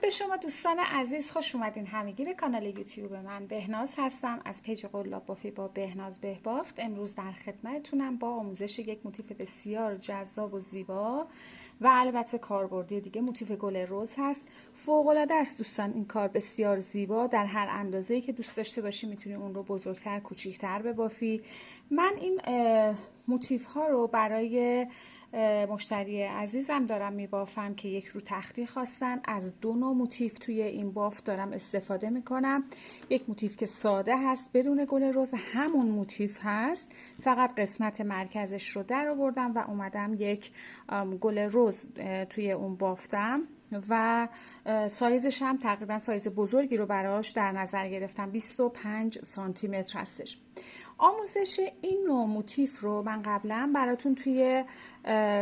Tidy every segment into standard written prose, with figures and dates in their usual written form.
درود به شما دوستان عزیز، خوش اومدین همگی به کانال یوتیوب من. بهناز هستم از پیج قلاب بافی با بهناز بهبافت. امروز در خدمتتونم با آموزش یک موتیف بسیار جذاب و زیبا و البته کاربردی دیگه. موتیف گل رز هست. فوق العاده است دوستان، این کار بسیار زیبا. در هر اندازه‌ای که دوست داشته باشی میتونی اون رو بزرگتر کوچیک‌تر ببافی. من این موتیف ها رو برای مشتری عزیزم دارم میبافم که یک رو تختی خواستن. از دو نوع موتیف توی این بافت دارم استفاده میکنم. یک موتیف که ساده هست بدون گل رز، همون موتیف هست، فقط قسمت مرکزش رو در آوردم و اومدم یک گل رز توی اون بافتم و سایزش هم تقریبا سایز بزرگی رو براش در نظر گرفتم، 25 سانتی متر هستش. آموزش این نوع موتیف رو من قبلا براتون توی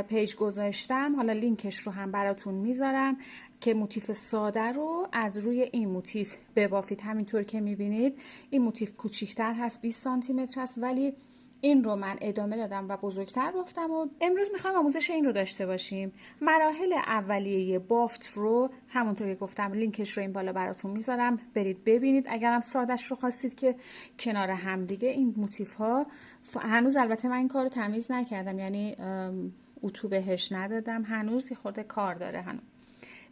پیج گذاشتم، حالا لینکش رو هم براتون میذارم که موتیف ساده رو از روی این موتیف ببافید. همینطور که میبینید این موتیف کوچیکتر هست، 20 سانتی متر هست، ولی این رو من ادامه دادم و بزرگتر بافتم و امروز میخوام آموزش این رو داشته باشیم. مراحل اولیه بافت رو همونطور که گفتم لینکش رو این بالا براتون میذارم، برید ببینید. اگرم سادهش رو خواستید که کنار هم دیگه این موتیف ها، هنوز البته من این کار رو تمیز نکردم، یعنی اتو بهش ندادم، هنوز خود کار داره. هنوز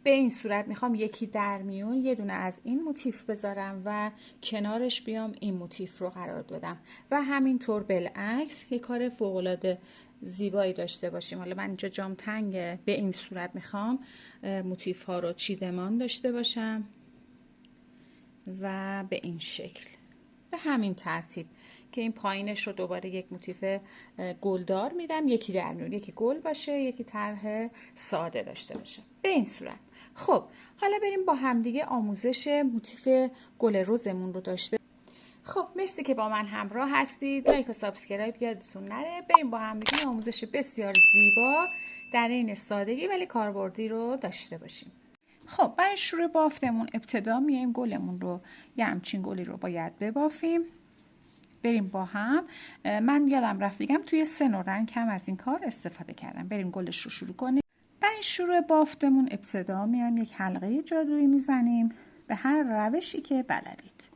به این صورت میخوام یکی در میون یه دونه از این موتیف بذارم و کنارش بیام این موتیف رو قرار بدم و همینطور بالعکس یه کار فوق‌العاده زیبایی داشته باشیم. حالا من اینجا جام تنگه، به این صورت میخوام موتیف ها رو چیدمان داشته باشم و به این شکل، به همین ترتیب که این پایینش رو دوباره یک موتیف گلدار میدم، یکی در میون، یکی گل باشه، یکی طرح ساده داشته باشه، به این صورت. خب حالا بریم با همدیگه آموزش موتیف گل رزمون رو داشته. خب مرسی که با من همراه هستید. لایک و سابسکرایب یادتون نره. بریم با همدیگه آموزش بسیار زیبا در این سادگی ولی کاربردی رو داشته باشیم. خب برای شروع بافتمون ابتدا میایم گلمون رو، یه همچین گلی رو باید ببافیم. بریم با هم. من یادم رفت بگم توی 3 نوع رنگ هم از این کار استفاده کردم. بریم گلش رو شروع کنیم. برای شروع بافتمون ابتدا میایم یک حلقه جادویی میزنیم به هر روشی که بلدید.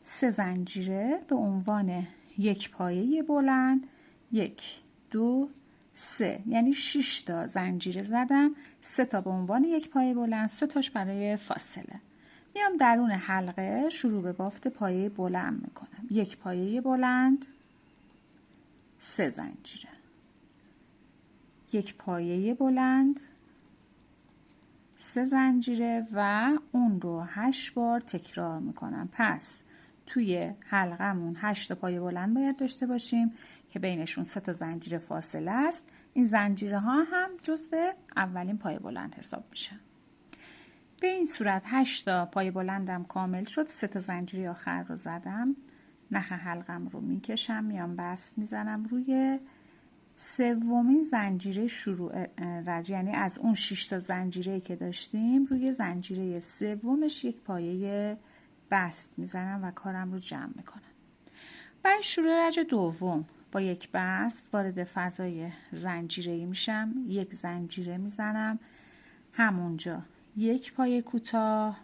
3 زنجیره به عنوان یک پایه بلند، 1 2 3، یعنی 6 تا زنجیره زدم، 3 تا به عنوان یک پایه بلند، 3 تاش برای فاصله. میام درون حلقه شروع به بافت پایه بلند میکنم. یک پایه بلند، 3 زنجیره، یک پایه بلند، 3 زنجیره و اون رو 8 بار تکرار میکنم. پس توی حلقمون 8 تا پایه بلند باید داشته باشیم که بینشون 3 تا زنجیره فاصله است. این زنجیره ها هم جزو اولین پایه بلند حساب میشه. به این صورت 8 تا پایه بلندم کامل شد. 3 تا زنجیره آخر رو زدم، نخ حلقم رو میکشم، میام بست میزنم روی سومین زنجیره شروع رج، یعنی از اون 6 تا زنجیره که داشتیم روی زنجیره سومش یک پایه بست میزنم و کارم رو جمع میکنم. برای شروع رج دوم با یک بست وارد فضای زنجیره‌ای میشم، یک زنجیره میزنم، همونجا یک پایه کوتاه،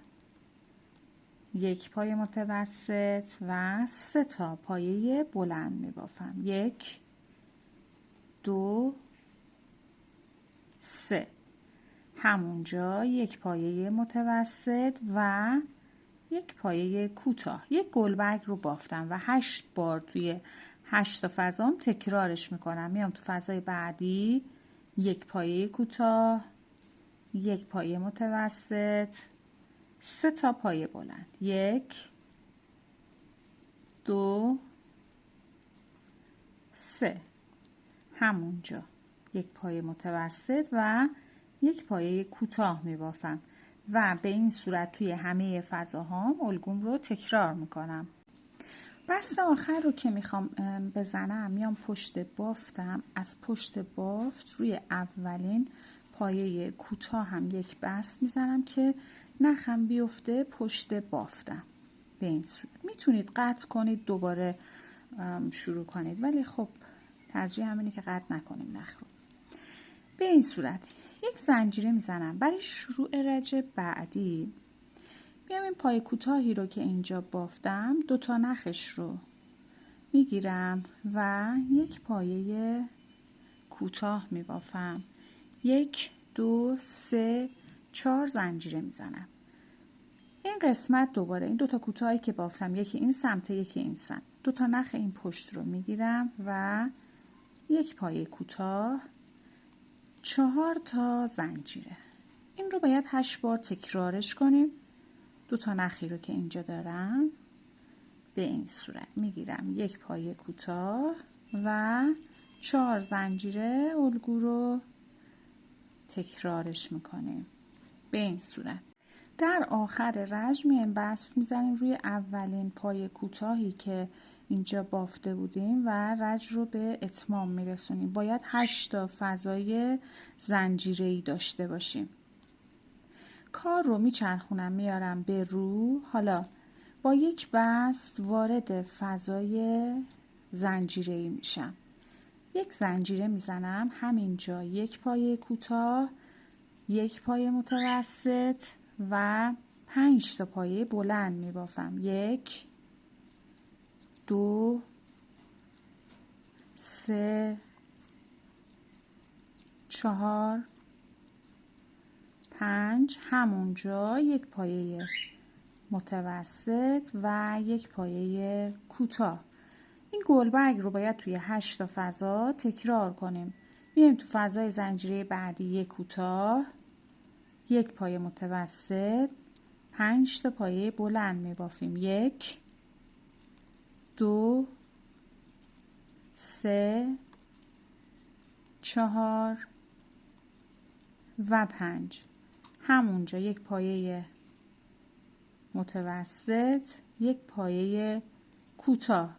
یک پایه متوسط و 3 تا پایه بلند میبافم. 1 2 3، همونجا یک پایه متوسط و یک پایه کوتاه، یک گلبرگ رو بافتم و 8 بار توی 8 تا فضام تکرارش میکنم. میام تو فضای بعدی یک پایه کوتاه، یک پایه متوسط، 3 تا پایه بلند، 1 2 3، همونجا یک پایه متوسط و یک پایه کوتاه می بافم و به این صورت توی همه فضاهام الگوم رو تکرار میکنم. بست آخر رو که میخوام بزنم میام پشت بافتم، از پشت بافت روی اولین پایه کوتاه هم یک بست میزنم که نخم بیفته پشت بافتم. به این صورت میتونید قطع کنید دوباره شروع کنید، ولی خب ترجیح همینه که قطع نکنیم نخ رو. به این صورت یک زنجیره میزنم. برای شروع رج بعدی میام این پای کوتاهی رو که اینجا بافتم 2 تا نخش رو میگیرم و یک پایه کوتاه میبافم. 1 2 3 4 زنجیره میزنم. این قسمت دوباره این 2 تا کوتاهی که بافتم، یکی این سمت یکی این سمت، 2 تا نخ این پشت رو میگیرم و یک پایه کوتاه، 4 تا زنجیره. این رو باید 8 بار تکرارش کنیم. 2 تا نخی رو که اینجا دارم به این صورت میگیرم، یک پایه کوتاه و 4 زنجیره الگو رو تکرارش میکنیم به این صورت. در آخر رج میایم بست میزنیم روی اولین پایه کوتاهی که اینجا بافته بودیم و رج رو به اتمام میرسونیم. باید 8 تا فضای زنجیره‌ای داشته باشیم. کار رو میچرخونم میارم به رو. حالا با یک بست وارد فضای زنجیره‌ای میشم. یک زنجیره میزنم همینجا، یک پایه کوتاه، یک پایه متوسط و 5 تا پایه بلند میبافم. 1 2 3 4 5 همونجا یک پایه متوسط و یک پایه کوتاه. این گلبرگ رو باید توی 8 تا فضا تکرار کنیم. میایم تو فضای زنجیره بعدی، یک کوتاه، یک پایه متوسط، 5 تا پایه بلند میبافیم. 1 2 3 4 و 5 همونجا یک پایه متوسط، یک پایه کوتاه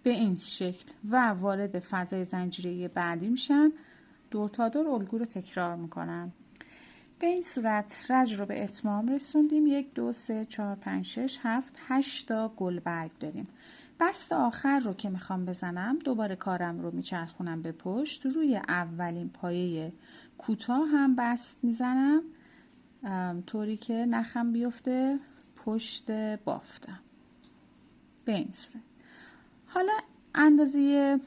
به این شکل و وارد فضای زنجیره بعدی میشم. دور تا دور الگو رو تکرار میکنم. به این صورت رج رو به اتمام رسوندیم. 1 2 3 4 5 6 7 8 تا گلبرگ داریم. بست آخر رو که میخوام بزنم دوباره کارم رو میچرخونم به پشت، روی اولین پایه کوتاه هم بست میزنم طوری که نخم بیفته پشت بافتم به این صورت. حالا اندازه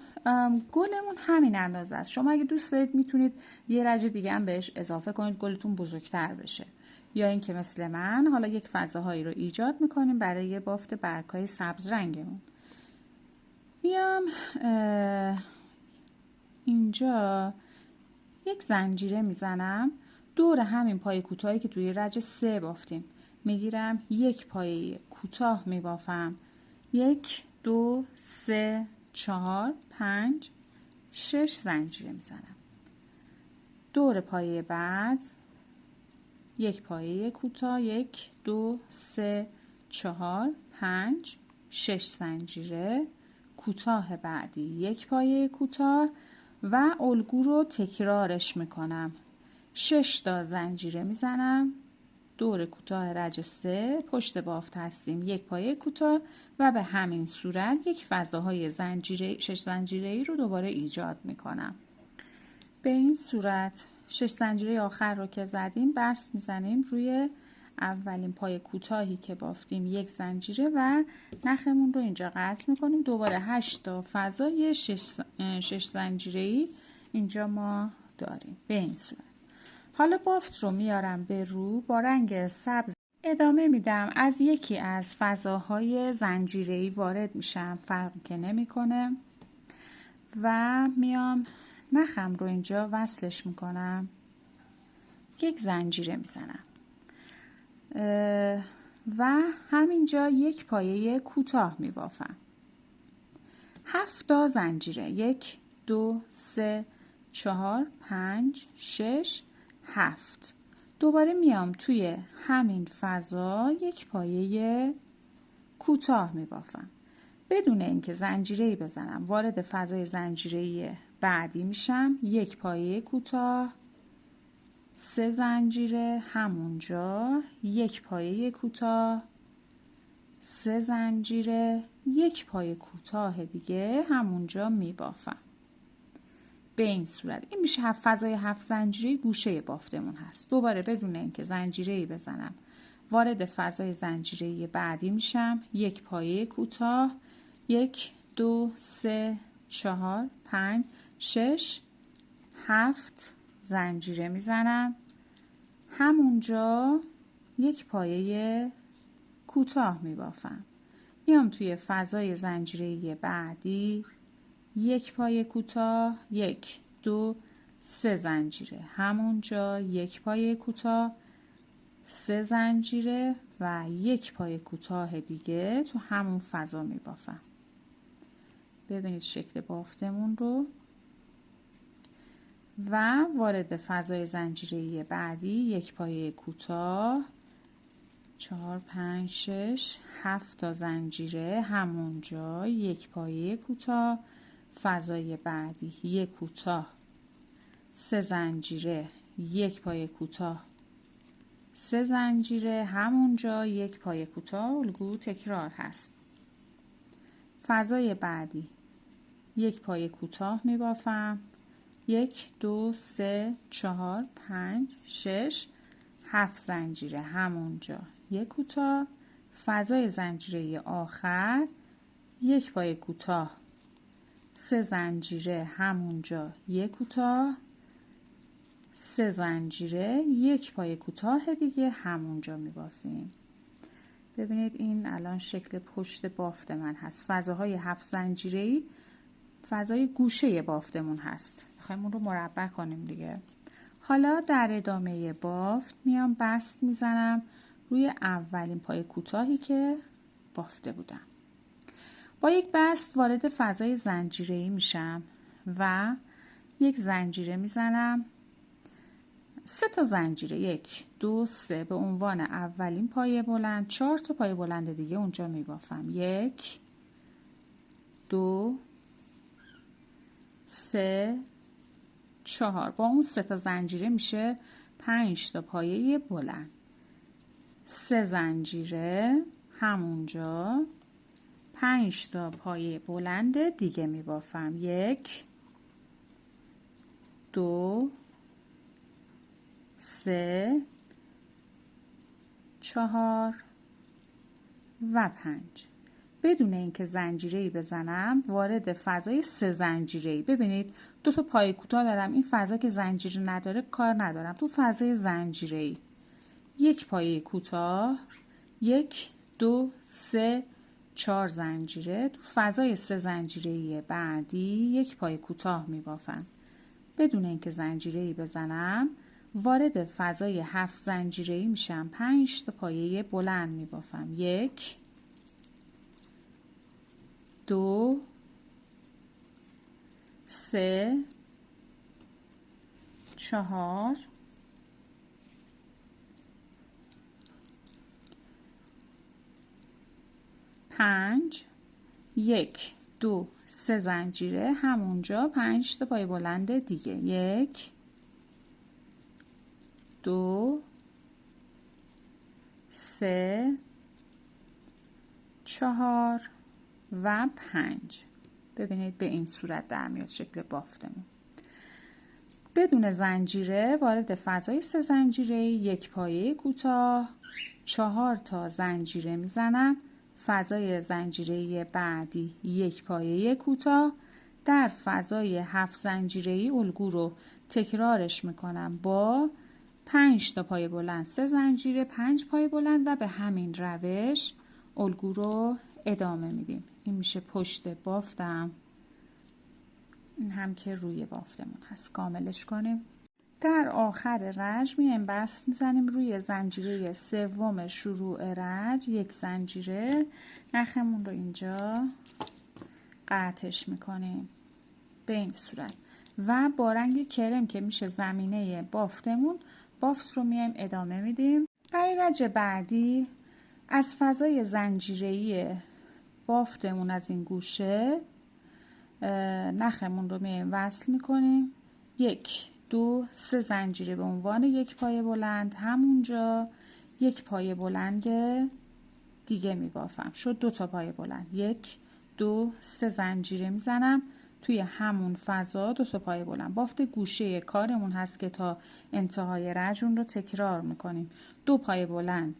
گلمون همین اندازه است. شما اگه دوست دارید میتونید یه رج دیگه هم بهش اضافه کنید گلتون بزرگتر بشه، یا اینکه مثل من حالا یک فضاهایی رو ایجاد میکنیم برای بافت برگ‌های سبز رنگمون. میام اینجا یک زنجیره میزنم دور همین پایه کوتاهی که توی رج 3 بافتیم. میگیرم یک پایه کوتاه میبافم. 1 2 3 4 5 6 زنجیره میزنم. دور پایه بعد یک پایه کوتاه، 1 2 3 4 5 6 زنجیره. کوتاه بعدی یک پایه کوتاه و الگو رو تکرارش میکنم. 6 تا زنجیره میزنم دور کوتاه رج 3 پشت بافت هستیم، یک پایه کوتاه و به همین صورت یک فضاهای زنجیره 6 زنجیره‌ای رو دوباره ایجاد میکنم. به این صورت 6 زنجیره آخر رو که زدیم بست میزنیم روی اولین پایه کوتاهی که بافتیم، یک زنجیره و نخمون رو اینجا قطع میکنیم. دوباره 8 تا فضای 6 زنجیره‌ای اینجا ما داریم به این صورت. حالا بافت رو میارم به رو، با رنگ سبز ادامه میدم. از یکی از فضاهای زنجیره‌ای وارد میشم، فرقی که نمیکنه، و میام نخم رو اینجا وصلش میکنم، یک زنجیره میزنم و همینجا یک پایه کوتاه میبافم. 7 تا زنجیره، 1 2 3 4 5 6 7. دوباره میام توی همین فضا یک پایه کوتاه میبافم بدون اینکه زنجیره‌ای بزنم. وارد فضای زنجیره‌ای بعدی میشم، یک پایه کوتاه، 3 زنجیره همونجا، یک پایه کوتاه، 3 زنجیره، یک پایه کوتاه دیگه همونجا میبافم. به این صورت این میشه فضای 7 زنجیره گوشه بافتمون هست. دوباره بدون اینکه زنجیره‌ای بزنم وارد فضای زنجیره بعدی میشم. یک پایه کوتاه، 1 2 3 4 5 6 7 زنجیره میزنم. همونجا یک پایه کوتاه میبافم. میام توی فضای زنجیره بعدی، یک پایه کوتاه، 1 2 3 زنجیره. همونجا یک پایه کوتاه، 3 زنجیره و یک پایه کوتاه دیگه تو همون فضا میبافم. ببینید شکل بافتمون رو. و وارد فضای زنجیره بعدی، یک پایه کوتاه، 4 5 6 7 تا زنجیره. همونجا یک پایه کوتاه، فضای بعدی یک کوتاه، 3 زنجیره، یک پایه کوتاه، 3 زنجیره. همونجا یک پایه کوتاه. الگو تکرار هست. فضای بعدی یک پایه کوتاه می بافم، 1 2 3 4 5 6 7 زنجیره. همونجا یک کوتاه. فضای زنجیره آخر یک پایه کوتاه، 3 زنجیره. همونجا یک کوتاه، 3 زنجیره، یک پایه کوتاه دیگه همونجا می بافیم. ببینید این الان شکل پشت بافت من هست. فضاهای 7 زنجیره‌ای فضای گوشه بافتمون هست. میخوایم اون رو مربع کنیم دیگه. حالا در ادامه بافت میام بست میزنم روی اولین پایه کوتاهی که بافته بودم. با یک بست وارد فضای زنجیره‌ای میشم و یک زنجیره میزنم. 3 تا زنجیره، 1 2 3 به عنوان اولین پایه بلند. 4 تا پایه بلند دیگه اونجا میبافم. 1 2 3 4. با اون 3 تا زنجیره میشه 5 تا پایه بلند. 3 زنجیره. همونجا 5 تا پایه بلند دیگه میبافم. 1 2 3 4 و 5. بدون اینکه زنجیره‌ای بزنم وارد فضای 3 زنجیره‌ای. ببینید 2 تا پایه کوتاه دارم. این فضا که زنجیره نداره کار ندارم. تو فضای زنجیره‌ای یک پایه کوتاه، 1 2 3 4 زنجیره. تو فضای 3 زنجیره‌ای بعدی یک پایه کوتاه میبافم. بدون اینکه زنجیره‌ای بزنم وارد فضای 7 زنجیره‌ای میشم. 5 تا پایه بلند میبافم. 1 2 3 4 5 1 2 3 زنجیره. همونجا 5 تا پایه بلند دیگه. 1 2 3 4 و 5. ببینید به این صورت در میاد شکل بافتمون. بدون زنجیره وارد فضای 3 زنجیره یک پایه کوتاه، 4 تا زنجیره میزنم. فضای زنجیره بعدی یک پایه کوتاه. در فضای 7 زنجیره الگو رو تکرارش میکنم با 5 تا پایه بلند، 3 زنجیره، 5 پایه بلند و به همین روش الگو رو ادامه میدیم. این میشه پشت بافتم. این هم که روی بافتمون هست. کاملش کنیم. در آخر رج میایم بست میزنیم روی زنجیره سوم شروع رج، یک زنجیره. نخمون رو اینجا قطعش میکنیم به این صورت و با رنگ کرم که میشه زمینه بافتمون بافت رو میایم ادامه میدیم. برای رج بعدی از فضای زنجیره‌ای بافتمون از این گوشه نخمون رو میایم وصل میکنیم. 1 2 3 زنجیره به عنوان یک پایه بلند. همونجا یک پایه بلند دیگه میبافم. شد 2 تا پایه بلند. 1 2 3 زنجیره میزنم. توی همون فضا 2 تا پایه بلند. بافت گوشه کارمون هست که تا انتهای رج اون رو تکرار میکنیم. 2 پایه بلند،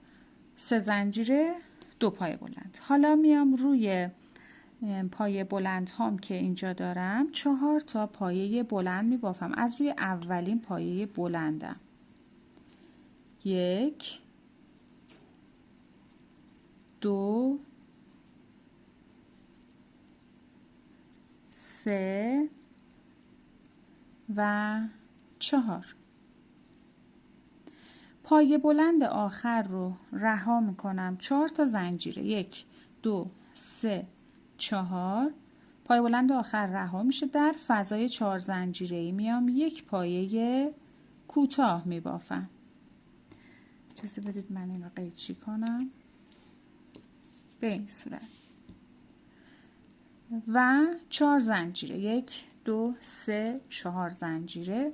3 زنجیره، 2 پایه بلند. حالا میام روی پایه بلند هام که اینجا دارم 4 تا پایه بلند میبافم از روی اولین پایه بلندم. 1 2 3 و 4. پایه بلند آخر رو رها میکنم، 4 تا زنجیره، 1 2 3 4. پایه بلند آخر رها میشه، در فضای 4 زنجیره‌ای میام 1 پایه کوتاه میبافم. اجازه بدید من این رو قیچی کنم به این صورت و 4 زنجیره، 1 2 3 4 زنجیره.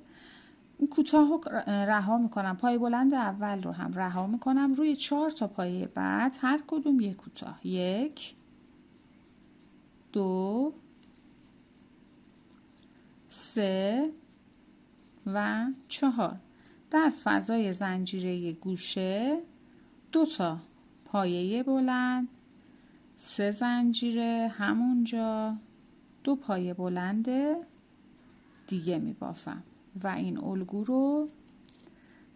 این کوتاه رو رها میکنم، پایه بلند اول رو هم رها میکنم، روی 4 تا پایه بعد هر کدوم یک کوتاه، 1 2 3 و 4. در فضای زنجیره گوشه 2 تا پایه بلند، 3 زنجیره همونجا، 2 پایه بلند دیگه میبافم و این الگو رو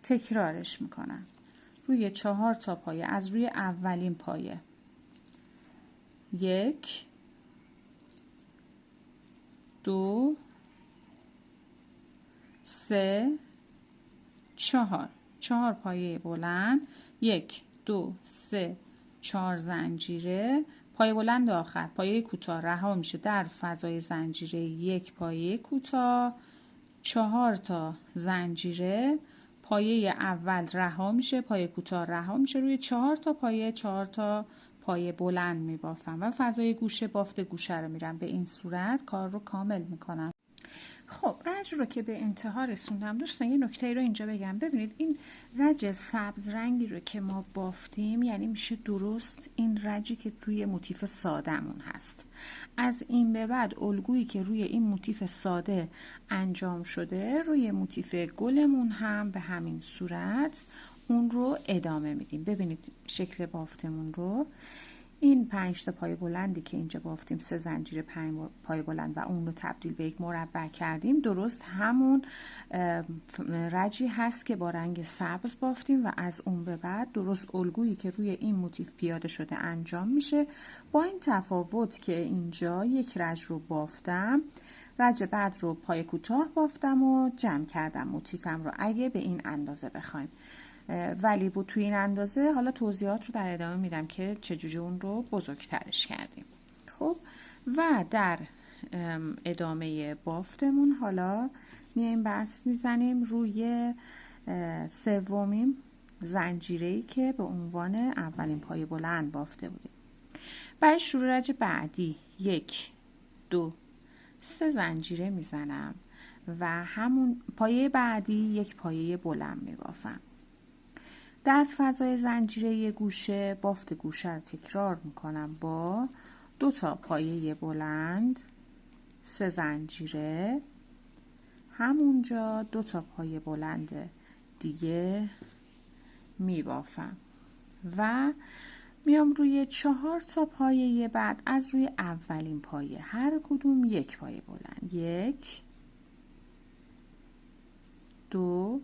تکرارش میکنم. روی 4 تا پایه از روی اولین پایه 1 2 3 4. 4 پایه بلند، 1 2 3 4 زنجیره. پایه بلند آخر پایه کوتاه رها میشه، در فضای زنجیره 1 پایه کوتاه، 4 تا زنجیره. پایه اول رها میشه، پایه کوتاه رها میشه، روی 4 تا پایه 4 تا پایه بلند میبافم و فضای گوشه بافت گوشه رو میرم. به این صورت کار رو کامل میکنم. خب رج رو که به انتها رسوندم دوستان، یه نکته رو اینجا بگم. ببینید این رج سبز رنگی رو که ما بافتیم یعنی میشه درست این رجی که روی موتیف ساده‌مون هست. از این به بعد الگویی که روی این موتیف ساده انجام شده روی موتیف گلمون هم به همین صورت اون رو ادامه میدیم. ببینید شکل بافتمون رو، این 5 تا پایه بلندی که اینجا بافتیم، 3 زنجیره 5 پایه بلند و اون رو تبدیل به یک مربع کردیم، درست همون رجی هست که با رنگ سبز بافتیم و از اون به بعد درست الگویی که روی این موتیف پیاده شده انجام میشه، با این تفاوت که اینجا یک رج رو بافتم، رج بعد رو پایه کوتاه بافتم و جمع کردم موتیفم رو اگه به این اندازه بخوایم. ولی بود توی این اندازه حالا توضیحات رو در ادامه میدم که چجوری اون رو بزرگترش کردیم. خب و در ادامه بافتمون حالا میایم بست میزنیم روی سومین زنجیره‌ای که به عنوان اولین پایه بلند بافته بودیم. برای شروع رج بعدی 1 2 3 زنجیره میزنم و همون پایه بعدی 1 پایه بلند میبافم. در فضای زنجیره گوشه بافت گوشه رو تکرار میکنم با 2 تا پایه بلند، 3 زنجیره همونجا، 2 تا پایه بلند دیگه میبافم و میام روی 4 تا پایه بعد از روی اولین پایه هر کدوم 1 پایه بلند، 1 2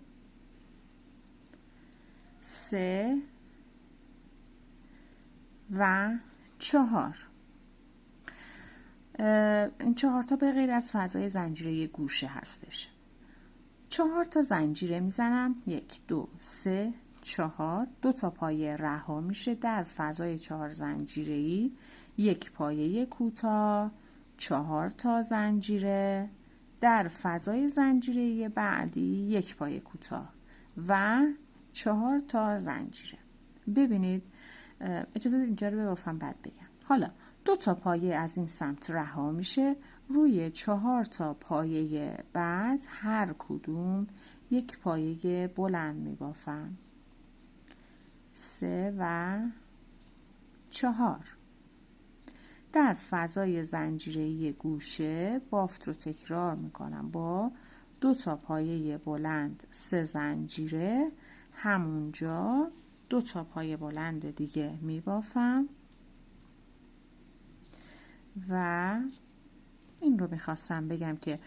3 و 4. این 4 تا به غیر از فضای زنجیره گوشه هستش. 4 تا زنجیره میزنم، 1 2 3 4. 2 تا پایه رها میشه، در فضای 4 زنجیره‌ای 1 پایه کوتاه، 4 تا زنجیره، در فضای زنجیره بعدی 1 پایه کوتاه و 4 تا زنجیره. ببینید اجازه اینجا رو ببافم بعد بگم. حالا 2 تا پایه از این سمت رها میشه، روی 4 تا پایه بعد هر کدوم 1 پایه بلند میبافم، 3 و 4. در فضای زنجیره‌ای گوشه بافت رو تکرار میکنم با 2 تا پایه بلند 3 زنجیره، همونجا 2 تا پایه بلند دیگه میبافم و این رو میخواستم بگم که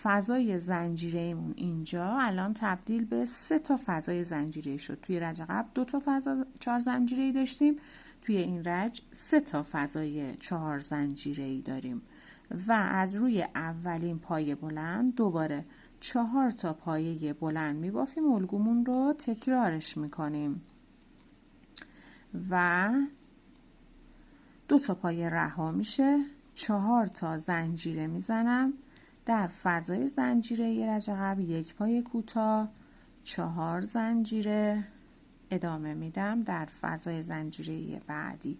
فضای زنجیره‌ایمون اینجا الان تبدیل به 3 تا فضای زنجیره‌ای شد. توی رج قبل 2 تا فضا 4 زنجیره‌ای داشتیم، توی این رج 3 تا فضای 4 زنجیره‌ای داریم و از روی اولین پایه بلند دوباره 4 تا پایه بلند میبافیم، الگومون رو تکرارش میکنیم و 2 تا پایه رها میشه، 4 تا زنجیره میزنم در فضای زنجیره رج قبل، 1 پایه کوتاه، 4 زنجیره ادامه میدم در فضای زنجیره بعدی،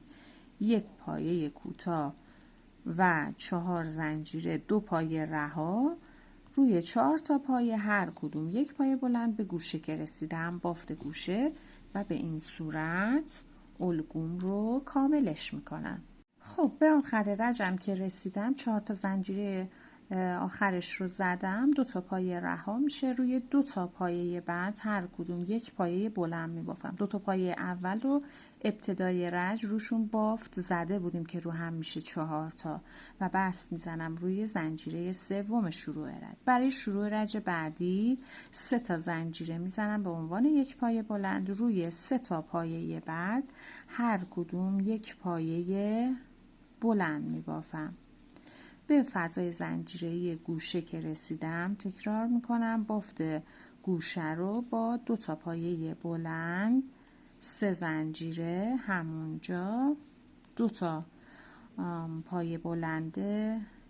1 پایه کوتاه و 4 زنجیره، 2 پایه رها، روی 4 تا پایه هر کدوم 1 پایه بلند به گوشه که رسیدم بافت گوشه و به این صورت الگوم رو کاملش میکنم. خب به آخر رجم که رسیدم 4 تا زنجیره آخرش رو زدم، 2 تا پایه رها میشه، روی 2 تا پایه بعد هر کدوم 1 پایه بلند میبافم. 2 تا پایه اول رو ابتدای رج روشون بافت زده بودیم که رو هم میشه 4 تا و بست میزنم روی زنجیره سوم شروع رج. برای شروع رج بعدی 3 تا زنجیره میزنم به عنوان 1 پایه بلند، روی 3 تا پایه بعد هر کدوم 1 پایه بلند میبافم. به فضای زنجیره‌ای گوشه که رسیدم تکرار میکنم، بافت گوشه رو با 2 تا پایه بلند 3 زنجیره، همونجا 2 تا پایه بلند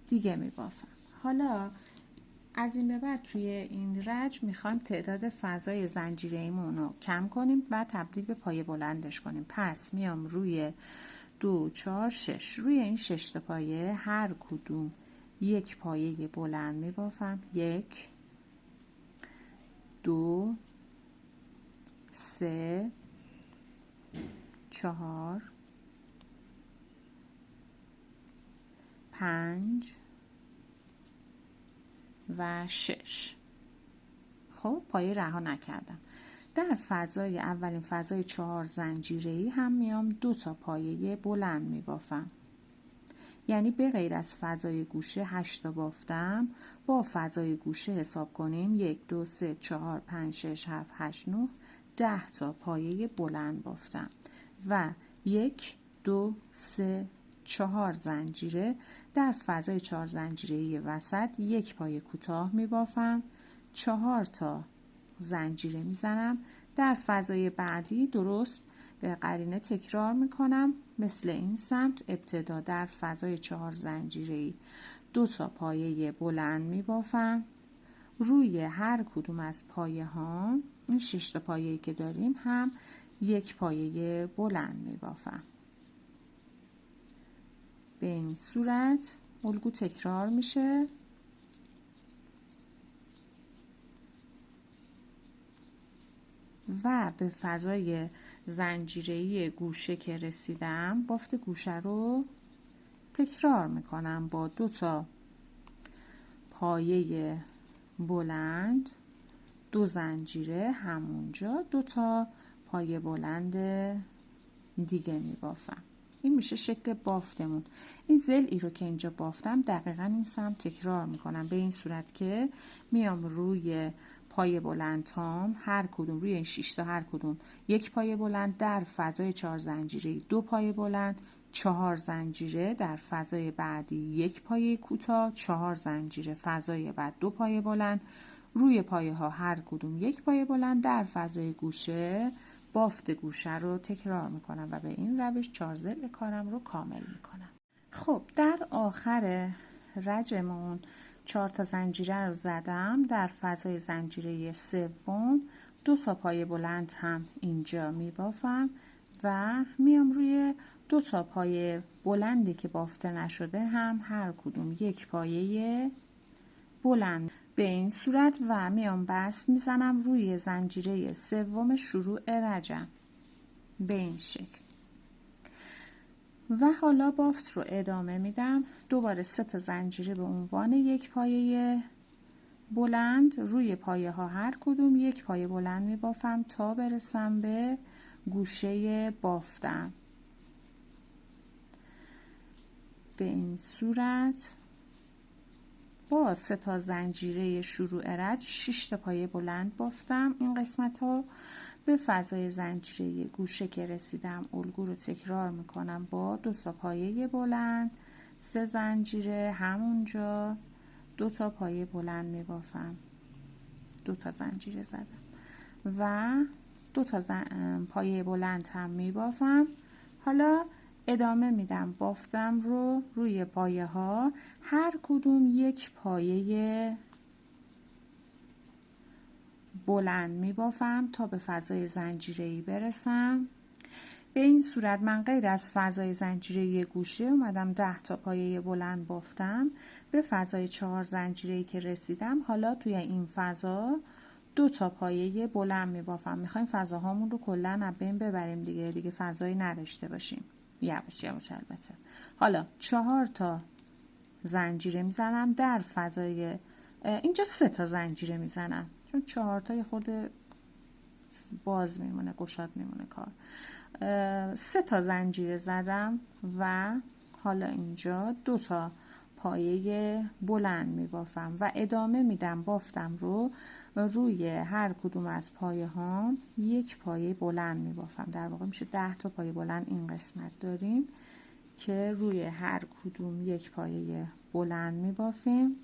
دیگه میبافم. حالا از این به بعد توی این رج میخوایم تعداد فضای زنجیره‌ایمون رو کم کنیم و تبدیل به پایه بلندش کنیم. پس میام روی 2 4 6 روی این 6 تا پایه هر کدوم 1 پایه بلند میبافم. 1 2 3 4 5 و 6. خب پایه رها نکردم. در فضای اولین فضای 4 زنجیره‌ای هم میام 2 تا پایه بلند میبافم، یعنی به غیر از فضای گوشه 8 تا بافتم. با فضای گوشه حساب کنیم 1 2 3 4 5 6 7 8 9 10 تا پایه بلند بافتم و 1 2 3 4 زنجیره در فضای 4 زنجیره‌ای وسط 1 پایه کوتاه میبافم، 4 تا زنجیره میزنم در فضای بعدی، درست به قرینه تکرار میکنم مثل این سمت. ابتدا در فضای 4 زنجیره‌ای 2 تا پایه بلند میبافم، روی هر کدوم از پایه ها این 6 تا پایه‌ای که داریم هم 1 پایه بلند میبافم. به این صورت الگو تکرار میشه و به فضای زنجیره‌ای گوشه که رسیدم بافت گوشه رو تکرار میکنم با 2 تا پایه بلند 2 زنجیره، همونجا 2 تا پایه بلند دیگه میبافم. این میشه شکل بافتمون. این ضلعی رو که اینجا بافتم دقیقا این سمت تکرار میکنم به این صورت که میام روی پایه بلند هام هر کدوم روی این 6 تا هر کدوم 1 پایه بلند در فضای 4 زنجیره 2 پایه بلند، 4 زنجیره در فضای بعدی 1 پایه کوتاه، 4 زنجیره فضای بعد 2 پایه بلند، روی پایه ها هر کدوم 1 پایه بلند در فضای گوشه بافت گوشه رو تکرار میکنم و به این روش 4 ضلع کارم رو کامل میکنم. خب در آخر رجمون 4 تا زنجیره رو زدم در فضای زنجیره سوم 2 تا پایه بلند هم اینجا میبافم و میام روی 2 تا پایه بلندی که بافته نشده هم هر کدوم 1 پایه بلند به این صورت و میام بست میزنم روی زنجیره سوم شروع رجم به این شکل. و حالا بافت رو ادامه میدم. دوباره 3 تا زنجیره به عنوان یک پایه بلند روی پایه ها هر کدوم یک پایه بلند می بافم تا برسم به گوشه بافتم. به این صورت با 3 تا زنجیره شروع رج 6 تا پایه بلند بافتم. این قسمت ها به فضای زنجیره گوشه که رسیدم الگو رو تکرار میکنم با 2 تا پایه بلند، 3 زنجیره همونجا 2 تا پایه بلند می بافم. 2 تا زنجیره زدم و 2 تا پایه بلند هم می بافم. حالا ادامه میدم بافتم رو روی پایه ها هر کدوم یک پایه بلند می بافم تا به فضای زنجیره‌ای برسم. به این صورت من غیر از فضای زنجیره گوشه اومدم 10 تا پایه بلند بافتم. به فضای 4 زنجیره‌ای که رسیدم حالا توی این فضا 2 تا پایه بلند می بافم. میخوایم فضاهامون رو کلا از بین ببریم دیگه فضایی نداشته باشیم. یواش البته. حالا 4 تا زنجیره میزنم در فضای اینجا 3 تا زنجیره میزنم چون 4 تا یه خورده باز میمونه، گشاد میمونه کار. 3 تا زنجیره زدم و حالا اینجا 2 تا پایه بلند می بافم و ادامه میدم بافتم رو روی هر کدوم از پایه ها یک پایه بلند می بافم. در واقع میشه 10 تا پایه بلند این قسمت داریم که روی هر کدوم یک پایه بلند می بافیم.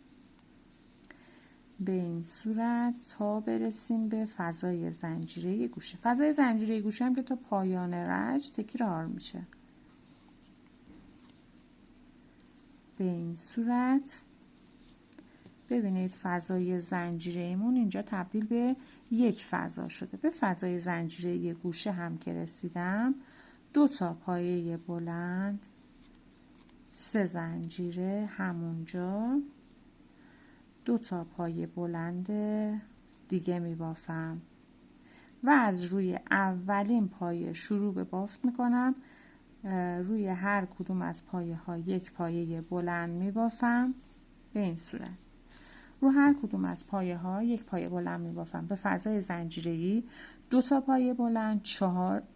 به این صورت تا برسیم به فضای زنجیره گوشه. فضای زنجیره گوشه هم که تا پایان رج تکرار میشه. به این صورت ببینید فضای زنجیره‌مون اینجا تبدیل به یک فضا شده. به فضای زنجیره گوشه هم که رسیدم 2 تا پایه بلند، 3 زنجیره همونجا 2 تا پایه بلند دیگه می بافم و از روی اولین پایه شروع به بافت می کنم. روی هر کدوم از پایه ها یک پایه بلند می بافم. به این صورت رو هر کدوم از پایه ها یک پایه بلند می بافم. به فضای زنجیره‌ای 2 تا پایه بلند،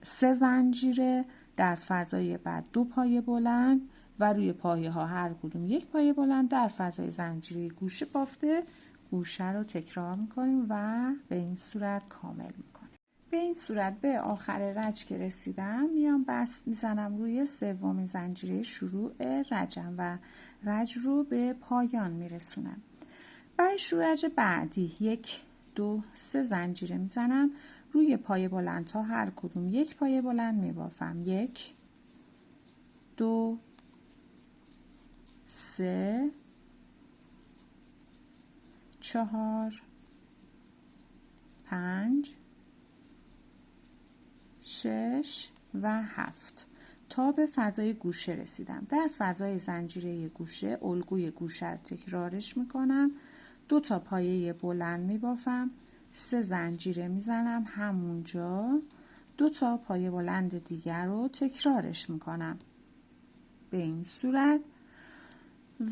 3 زنجیره در فضای بعد 2 پایه بلند و روی پایه ها هر کدوم یک پایه بلند در فضای زنجیره گوشه بافته گوشه رو تکرار میکنیم و به این صورت کامل میکنیم. به این صورت به آخر رج که رسیدم میام بست میزنم روی 3مین زنجیره شروع رجم و رج رو به پایان میرسونم. برای شروع رج بعدی 1 2 3 زنجیره میزنم روی پایه بلند تا هر کدوم یک پایه بلند میبافم. 1 2 3 4 5 6 و 7 تا به فضای گوشه رسیدم. در فضای زنجیره گوشه الگوی گوشه رو تکرارش میکنم. 2 تا پایه بلند میبافم، 3 زنجیره میزنم همونجا 2 تا پایه بلند دیگر رو تکرارش میکنم. به این صورت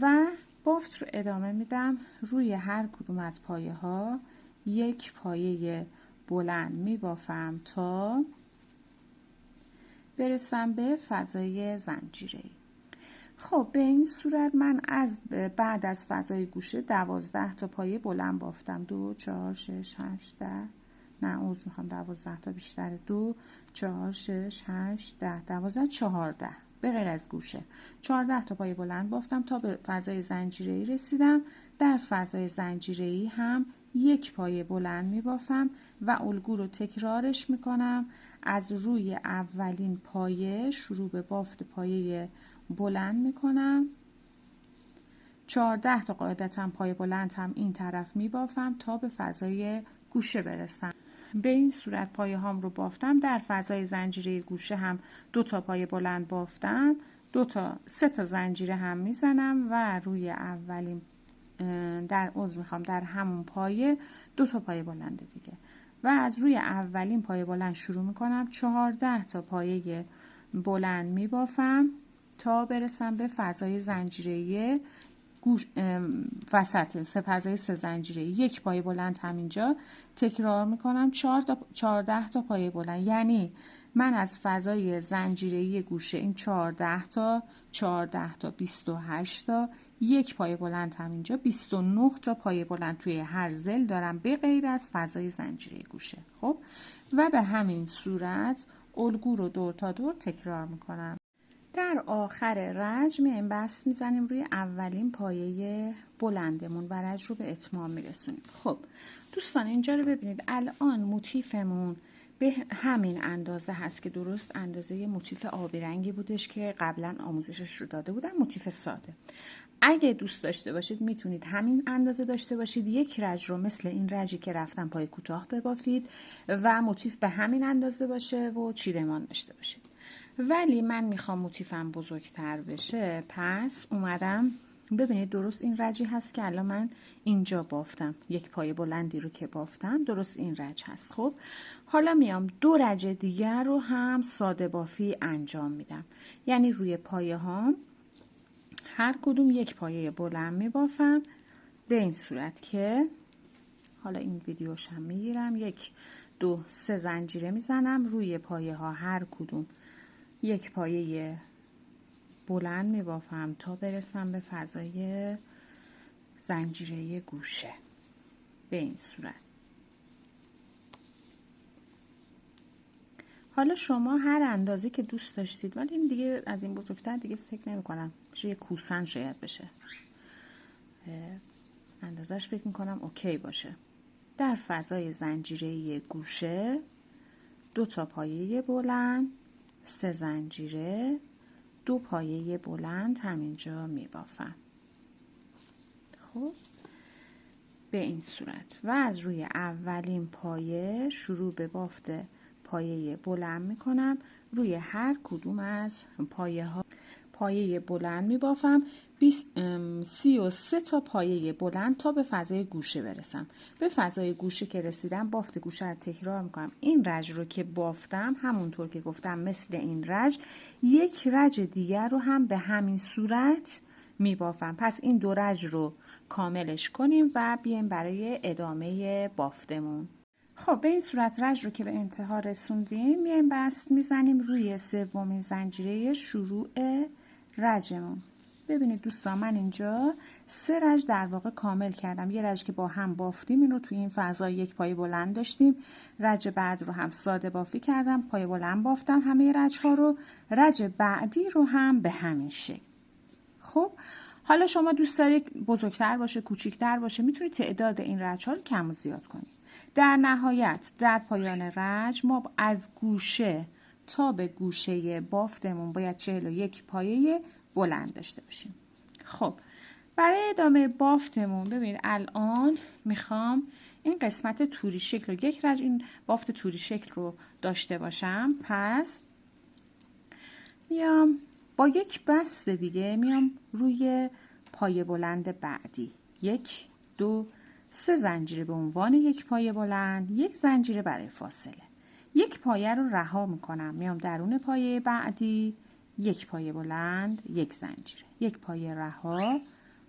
و بافت رو ادامه میدم. روی هر کدوم از پایه ها یک پایه بلند میبافم تا برسم به فضای زنجیره‌ای. خب به این صورت من از بعد از فضای گوشه 12 تا پایه بلند بافتم. 2 4 6 8 10 نه عوض میخوام 12 تا بیشتره. 2 4 6 8 10 12 14 به غیر از گوشه 14 تا پایه بلند بافتم تا به فضای زنجیره‌ای رسیدم. در فضای زنجیره‌ای هم یک پایه بلند می بافم و الگو رو تکرارش می کنم. از روی اولین پایه شروع به بافت پایه بلند می کنم. 14 تا قاعدتا پایه بلند هم این طرف می بافم تا به فضای گوشه برسم. به این صورت پایه هام رو بافتم. در فضای زنجیره گوشه هم 2 تا پایه بلند بافتم. 3 تا زنجیره هم میزنم و روی اولین در همون پایه 2 تا پایه بلند دیگه و از روی اولین پایه بلند شروع میکنم. 14 تا پایه بلند میبافم تا برسم به فضای زنجیره‌ای وسط فضای 3 زنجیره. یک پایه بلند همینجا تکرار میکنم 14 تا پایه بلند، یعنی من از فضای زنجیره‌ای گوشه این 14 تا 28 تا یک پایه بلند همینجا 29 تا پایه بلند توی هر ضلع دارم به غیر از فضای زنجیره گوشه. خب و به همین صورت الگو رو دور تا دور تکرار میکنم. در آخر رج میایم بست میزنیم روی اولین پایه بلندمون و رج رو به اتمام میرسونیم. خب دوستان اینجا رو ببینید، الان موتیفمون به همین اندازه هست که درست اندازه موتیف آبی رنگی بودش که قبلا آموزشش رو داده بودم، موتیف ساده. اگه دوست داشته باشید میتونید همین اندازه داشته باشید، یک رج رو مثل این رجی که رفتم پای کوتاه ببافید و موتیف به همین اندازه باشه و چیرمان داشته باشید. ولی من میخوام موتیفم بزرگتر بشه، پس اومدم ببینید درست این رجی هست که الان من اینجا بافتم، یک پایه بلندی رو که بافتم درست این رج هست. خب حالا میام 2 رج دیگر رو هم ساده بافی انجام میدم، یعنی روی پایه هام هر کدوم یک پایه بلند میبافم به این صورت که حالا این ویدیوش هم میگیرم 1 2 3 زنجیره میزنم روی پایه ها هر کدوم یک پایه بلند میبافم تا برسم به فضای زنجیره گوشه به این صورت. حالا شما هر اندازه که دوست داشتید، ولی این دیگه از این بزرگتر دیگه فکر نمی کنم بشه، یه کوسن شاید بشه، اندازش فکر میکنم اوکی باشه. در فضای زنجیره گوشه 2 تا پایه بلند، 3 زنجیره، 2 پایه بلند همینجا میبافم. خب به این صورت و از روی اولین پایه شروع به بافت پایه بلند میکنم، روی هر کدوم از پایه بلند میبافم 33 تا پایه بلند تا به فضای گوشه برسم. به فضای گوشه که رسیدم بافت گوشه رو تکرار میکنم. این رج رو که بافتم همونطور که گفتم مثل این رج یک رج دیگر رو هم به همین صورت میبافم. پس این 2 رج رو کاملش کنیم و بیایم برای ادامه بافتمون. خب به این صورت رج رو که به انتها رسوندیم میایم بست میزنیم روی 3مین زنجیره شروع رجمون. ببینید دوستان من اینجا 3 رج در واقع کامل کردم. یه رج که با هم بافتیم، این رو توی این فضا یک پایه بلند داشتیم، رج بعد رو هم ساده بافی کردم، پایه بلند بافتم همه رج ها رو، رج بعدی رو هم به همین شکل. خب حالا شما دوست دارید بزرگتر باشه کوچیکتر باشه، میتونید تعداد این رج ها رو کم و زیاد کنید. در نهایت در پایان رج ما از گوشه تا به گوشه بافتمون باید 41 پایه بلند داشته باشیم. خب برای ادامه بافتمون ببینید الان میخوام این قسمت توری شکل رو، یک رج این بافت توری شکل رو داشته باشم. پس میام با یک بست دیگه میام روی پایه بلند بعدی 1 2 3 زنجیره به عنوان یک پایه بلند، یک زنجیره برای فاصله، یک پایه رو رها میکنم، میام درون پایه بعدی، یک پایه بلند، یک زنجیره، یک پایه رها،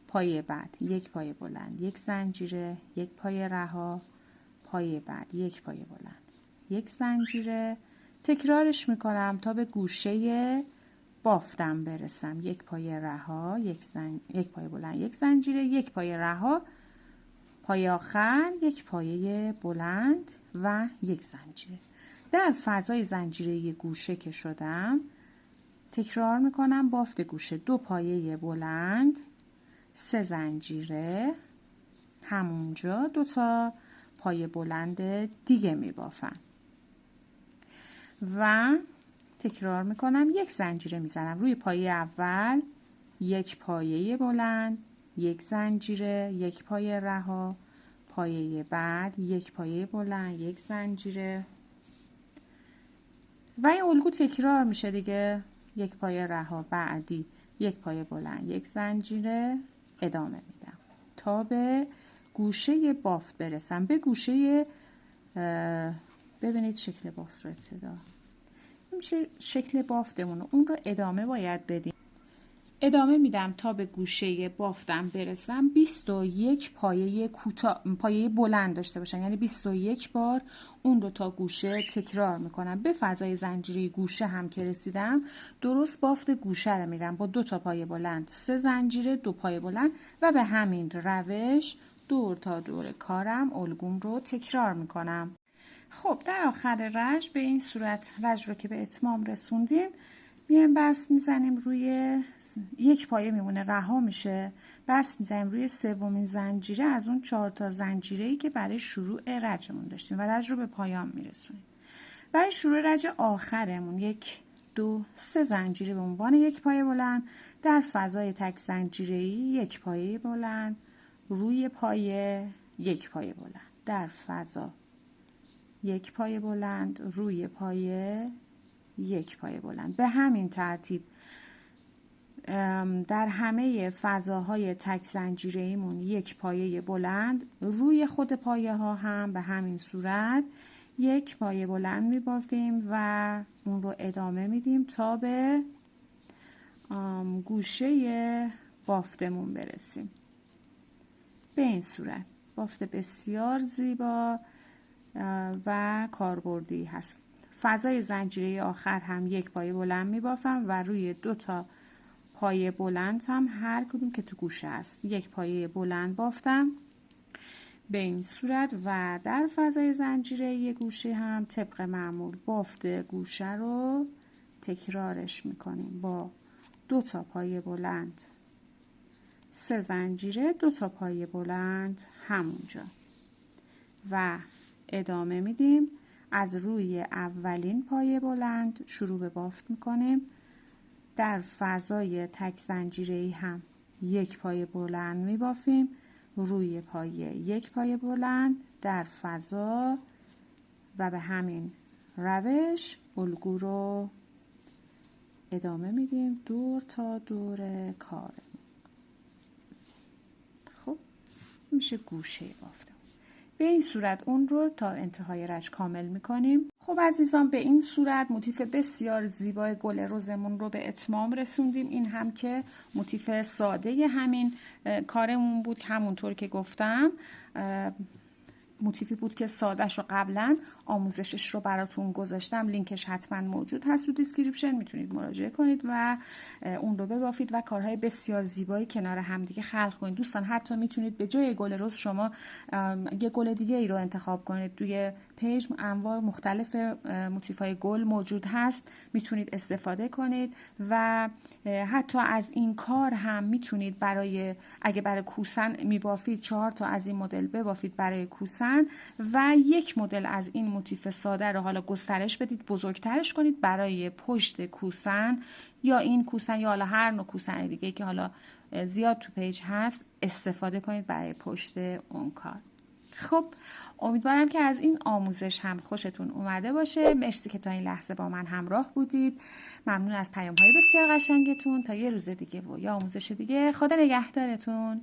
پایه بعد یک پایه بلند، یک زنجیره، یک پایه رها، پایه بعد یک پایه بلند، یک زنجیره. تکرارش میکنم تا به گوشه بافتم برسم. یک پایه رها، یک پایه بلند، یک زنجیره، یک پایه رها، پایه آخر یک پایه بلند و یک زنجیره. در فضای زنجیره گوشه که شدم تکرار میکنم بافت گوشه 2 پایه بلند، 3 زنجیره، همونجا 2 تا پایه بلند دیگه میبافم و تکرار میکنم یک زنجیره میزنم روی پایه اول، یک پایه بلند، یک زنجیره، یک پایه رها، پایه بعد یک پایه بلند، یک زنجیره و این الگو تکرار میشه دیگه. یک پایه رها، بعدی یک پایه بلند، یک زنجیره، ادامه میدم تا به گوشه بافت برسم. به گوشه ببینید شکل بافت رو ابتدا میشه شکل بافتمون، اون رو ادامه باید بدیم. ادامه میدم تا به گوشه بافتم برسم. 21 پایه بلند داشته باشم، یعنی 21 بار اون رو تا گوشه تکرار میکنم. به فضای زنجیره گوشه هم که رسیدم درست بافت گوشه رو میرم با 2 تا پایه بلند، 3 زنجیره، 2 پایه بلند و به همین روش دور تا دور کارم الگوم رو تکرار میکنم. خب در آخر رج به این صورت رج رو که به اتمام رسوندیم میایم بست میزنیم روی 1 پایه میمونه رها میشه، بست میزنیم روی 3مین زنجیره از اون 4 تا زنجیره‌ای که برای شروع رجمون داشتیم و رج رو به پایان میرسونیم. برای شروع رج آخرمون 1 2 3 زنجیره به عنوان 1 پایه بلند در فضای تک زنجیره‌ای 1 پایه بلند روی پایه 1 پایه بلند در فضا 1 پایه بلند روی پایه 1 پایه بلند. به همین ترتیب در همه فضاهای تک زنجیره‌ایمون 1 پایه بلند روی خود پایه ها هم به همین صورت 1 پایه بلند میبافیم و اون رو ادامه میدیم تا به گوشه بافتمون برسیم. به این صورت بافت بسیار زیبا و کاربردی هست. فضای زنجیره آخر هم 1 پایه بلند میبافم و روی 2 تا پایه بلند هم هر کدوم که تو گوشه است 1 پایه بلند بافتم به این صورت و در فضای زنجیره گوشه هم طبق معمول بافت گوشه رو تکرارش میکنیم با 2 تا پایه بلند، 3 زنجیره، 2 تا پایه بلند همونجا و ادامه میدیم. از روی اولین پایه بلند شروع به بافت میکنیم. در فضای تک زنجیره‌ای هم 1 پایه بلند میبافیم روی پایه 1 پایه بلند در فضا و به همین روش الگو رو ادامه میدیم دور تا دور کار. خب میشه گوشه بافت. به این صورت اون رو تا انتهای رج کامل میکنیم. خب عزیزان به این صورت موتیف بسیار زیبای گل رزمون رو به اتمام رسوندیم. این هم که موتیف ساده همین کارمون بود، همونطور که گفتم موتیفی بود که سادهش رو قبلا آموزشش رو براتون گذاشتم، لینکش حتما موجود هست تو دیسکریپشن، میتونید مراجعه کنید و اون رو ببافید و کارهای بسیار زیبایی کنار همدیگه خلق کنید. دوستان حتی میتونید به جای گل رز شما یه گل دیگه ای رو انتخاب کنید. توی پیج انواع مختلف موتیفای گل موجود هست، میتونید استفاده کنید و حتی از این کار هم میتونید اگه برای کوسن میبافید 4 تا از این مدل ببافید برای کوسن و 1 مدل از این موتیف ساده رو حالا گسترش بدید، بزرگترش کنید برای پشت کوسن یا این کوسن یا حالا هر نوع کوسن دیگه که حالا زیاد تو پیج هست استفاده کنید برای پشت اون کار. خب امیدوارم که از این آموزش هم خوشتون اومده باشه. مرسی که تا این لحظه با من همراه بودید. ممنون از پیام‌های بسیار قشنگتون. تا یه روز دیگه و یا آموزش دیگه. خدا نگهدارتون.